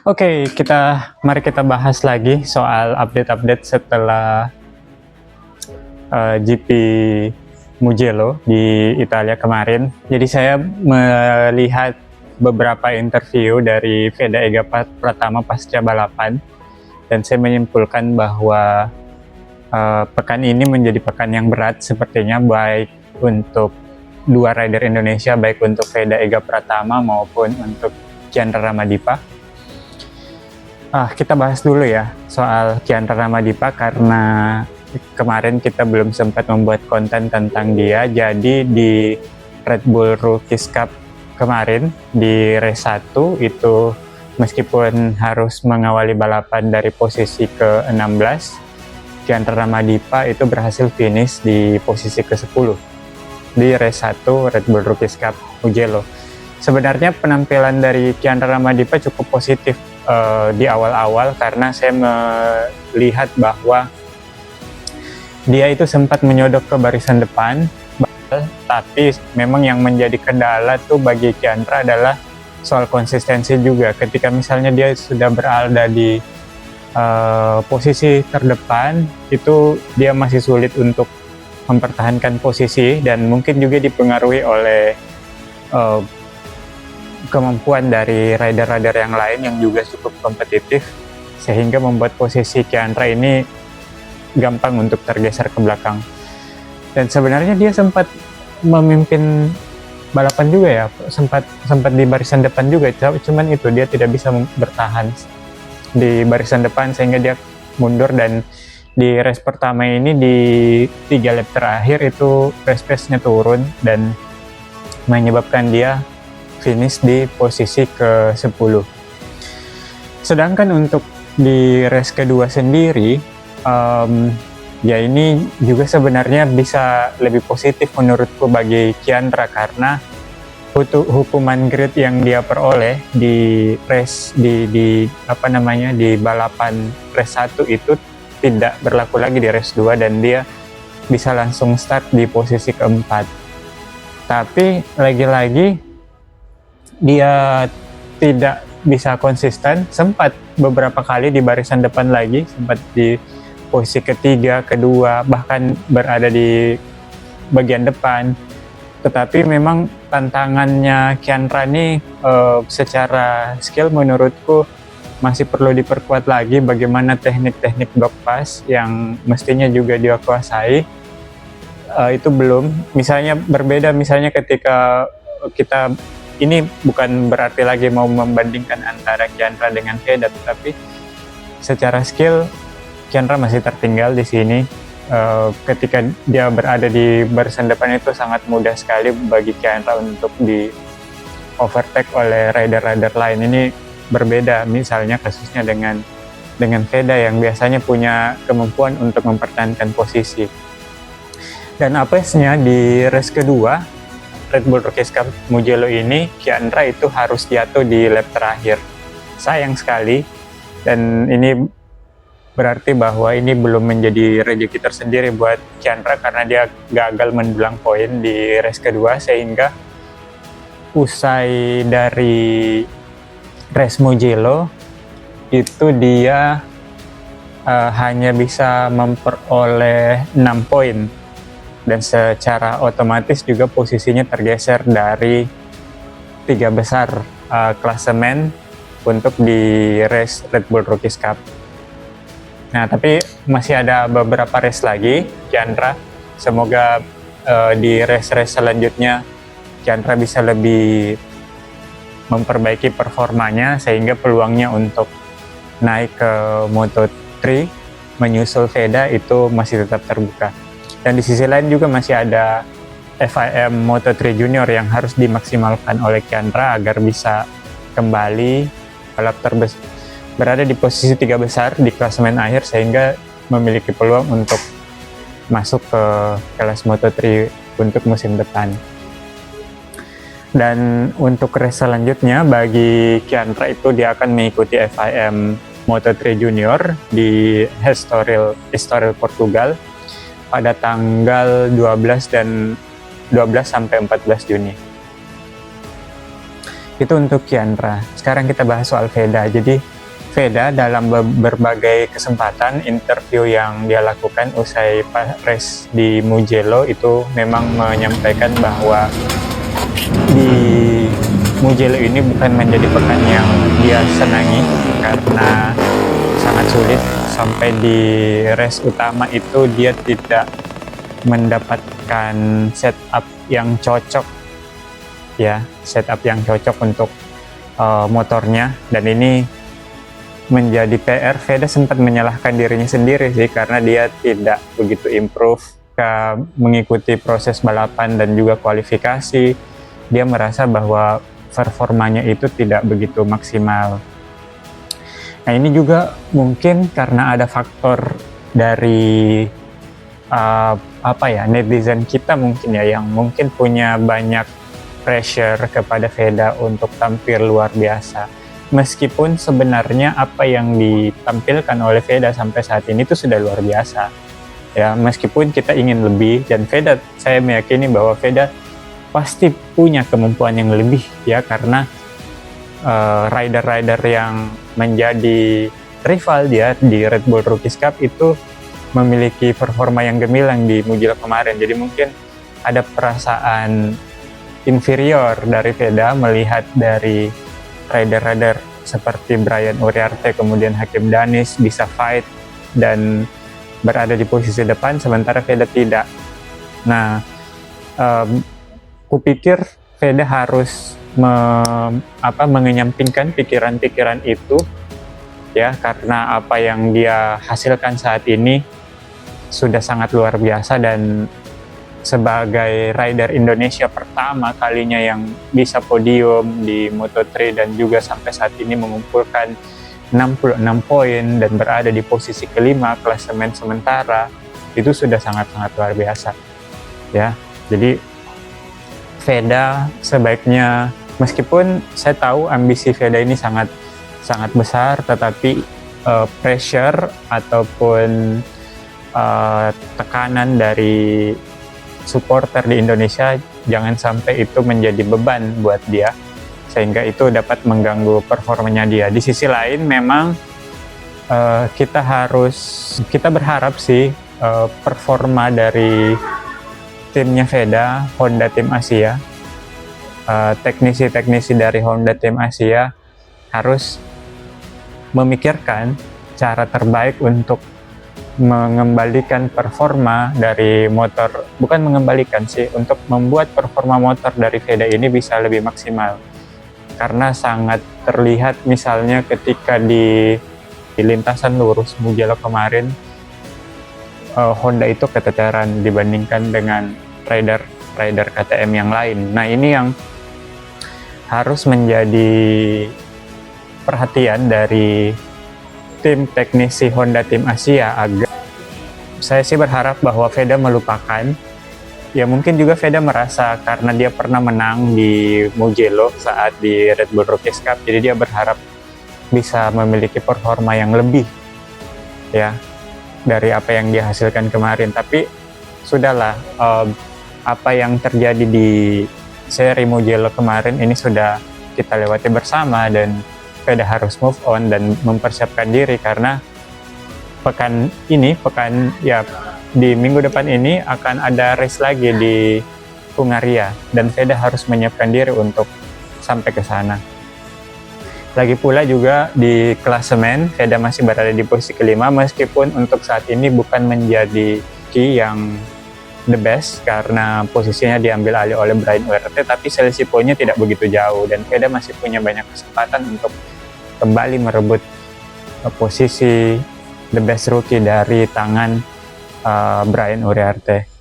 Oke, mari kita bahas lagi soal update-update setelah GP Mugello di Italia kemarin. Jadi saya melihat beberapa interview dari Veda Ega Pratama pasca balapan, dan saya menyimpulkan bahwa pekan ini menjadi pekan yang berat sepertinya, baik untuk dua rider Indonesia, baik untuk Veda Ega Pratama maupun untuk Chandra Ramadipa. Kita bahas dulu ya soal Chandra Ramadipa, karena kemarin kita belum sempat membuat konten tentang dia. Jadi di Red Bull Rookies Cup kemarin di race 1 itu, meskipun harus mengawali balapan dari posisi ke-16, Chandra Ramadipa itu berhasil finish di posisi ke-10 di race 1 Red Bull Rookies Cup Mugello. Sebenarnya penampilan dari Chandra Ramadipa cukup positif di awal-awal, karena saya melihat bahwa dia itu sempat menyodok ke barisan depan, tapi memang yang menjadi kendala tuh bagi Chandra adalah soal konsistensi juga. Ketika misalnya dia sudah berada di posisi terdepan, itu dia masih sulit untuk mempertahankan posisi, dan mungkin juga dipengaruhi oleh kemampuan dari rider-rider yang lain yang juga cukup kompetitif, sehingga membuat posisi Chandra ini gampang untuk tergeser ke belakang. Dan sebenarnya dia sempat memimpin balapan juga ya, sempat di barisan depan juga, cuman itu dia tidak bisa bertahan di barisan depan sehingga dia mundur. Dan di race pertama ini di 3 lap terakhir itu race pace-nya turun dan menyebabkan dia finish di posisi ke-10. Sedangkan untuk di race kedua sendiri, ya ini juga sebenarnya bisa lebih positif menurutku bagi Chandra, karena hukuman grid yang dia peroleh di race di balapan race 1 itu tidak berlaku lagi di race 2, dan dia bisa langsung start di posisi ke-4. Tapi lagi-lagi dia tidak bisa konsisten, sempat beberapa kali di barisan depan lagi, sempat di posisi ketiga, kedua, bahkan berada di bagian depan. Tetapi memang tantangannya Chandra ini secara skill menurutku masih perlu diperkuat lagi. Bagaimana teknik-teknik block pass yang mestinya juga dia kuasai, itu belum. Misalnya berbeda, misalnya ketika kita, ini bukan berarti lagi mau membandingkan antara Chandra dengan Veda, tetapi secara skill Chandra masih tertinggal di sini. Ketika dia berada di barisan depan itu sangat mudah sekali bagi Chandra untuk di overtake oleh rider-rider lain. Ini berbeda misalnya kasusnya dengan Veda yang biasanya punya kemampuan untuk mempertahankan posisi. Dan apesnya di race kedua Red Bull Rookies Cup Mugello ini, Chandra itu harus jatuh di lap terakhir. Sayang sekali, dan ini berarti bahwa ini belum menjadi rezeki tersendiri buat Chandra, karena dia gagal mendulang poin di race kedua, sehingga usai dari race Mugello itu dia hanya bisa memperoleh 6 poin, dan secara otomatis juga posisinya tergeser dari 3 besar klasemen untuk di race Red Bull Rookies Cup. Nah, tapi masih ada beberapa race lagi Chandra. Semoga di race-race selanjutnya Chandra bisa lebih memperbaiki performanya, sehingga peluangnya untuk naik ke Moto3 menyusul Veda itu masih tetap terbuka. Dan di sisi lain juga masih ada FIM Moto3 Junior yang harus dimaksimalkan oleh Chandra agar bisa kembali balap berada di posisi 3 besar di klasemen akhir, sehingga memiliki peluang untuk masuk ke kelas Moto3 untuk musim depan. Dan untuk race selanjutnya bagi Chandra itu dia akan mengikuti FIM Moto3 Junior di Estoril Portugal pada tanggal 12 sampai 14 Juni. Itu untuk Chandra. Sekarang kita bahas soal Veda. Jadi Veda dalam berbagai kesempatan interview yang dia lakukan usai race di Mugello itu memang menyampaikan bahwa di Mugello ini bukan menjadi pekan yang dia senangi karena sangat sulit. Sampai di race utama itu dia tidak mendapatkan setup yang cocok, ya, setup yang cocok untuk motornya, dan ini menjadi PR. Veda sempat menyalahkan dirinya sendiri sih karena dia tidak begitu improve mengikuti proses balapan dan juga kualifikasi. Dia merasa bahwa performanya itu tidak begitu maksimal. Nah, ini juga mungkin karena ada faktor dari netizen kita mungkin ya, yang mungkin punya banyak pressure kepada Veda untuk tampil luar biasa. Meskipun sebenarnya apa yang ditampilkan oleh Veda sampai saat ini itu sudah luar biasa. Ya, meskipun kita ingin lebih, dan Veda, saya meyakini bahwa Veda pasti punya kemampuan yang lebih ya, karena rider-rider yang menjadi rival dia di Red Bull Rookies Cup itu memiliki performa yang gemilang di Mugello kemarin. Jadi mungkin ada perasaan inferior dari Veda melihat dari rider-rider seperti Brian Uriarte, kemudian Hakim Danis bisa fight dan berada di posisi depan, sementara Veda tidak. Nah, kupikir Veda harus mengenyampingkan pikiran-pikiran itu ya, karena apa yang dia hasilkan saat ini sudah sangat luar biasa, dan sebagai rider Indonesia pertama kalinya yang bisa podium di Moto3 dan juga sampai saat ini mengumpulkan 66 poin dan berada di posisi kelima klasemen sementara, itu sudah sangat-sangat luar biasa ya. Jadi Veda sebaiknya, meskipun saya tahu ambisi Veda ini sangat besar, tetapi pressure ataupun tekanan dari supporter di Indonesia jangan sampai itu menjadi beban buat dia, sehingga itu dapat mengganggu performanya dia. Di sisi lain memang kita berharap sih performa dari timnya Veda, Honda Tim Asia, teknisi-teknisi dari Honda Tim Asia harus memikirkan cara terbaik untuk mengembalikan performa dari motor, bukan mengembalikan sih, untuk membuat performa motor dari Veda ini bisa lebih maksimal. Karena sangat terlihat misalnya ketika di lintasan lurus Mugello kemarin, Honda itu keteteran dibandingkan dengan rider KTM yang lain. Nah, ini yang harus menjadi perhatian dari tim teknisi Honda Tim Asia. Agar saya sih berharap bahwa Veda melupakan, ya mungkin juga Veda merasa karena dia pernah menang di Mugello saat di Red Bull Rookies Cup, jadi dia berharap bisa memiliki performa yang lebih ya dari apa yang dia hasilkan kemarin. Tapi sudahlah, apa yang terjadi di seri Mugello kemarin ini sudah kita lewati bersama, dan Veda harus move on dan mempersiapkan diri, karena pekan di minggu depan ini akan ada race lagi di Hungaria, dan Veda harus menyiapkan diri untuk sampai ke sana. Lagi pula juga di klasemen Veda masih berada di posisi kelima, meskipun untuk saat ini bukan menjadi key yang the best karena posisinya diambil alih oleh Brian Uriarte, tapi selisih poinnya tidak begitu jauh, dan Veda masih punya banyak kesempatan untuk kembali merebut posisi the best rookie dari tangan Brian Uriarte.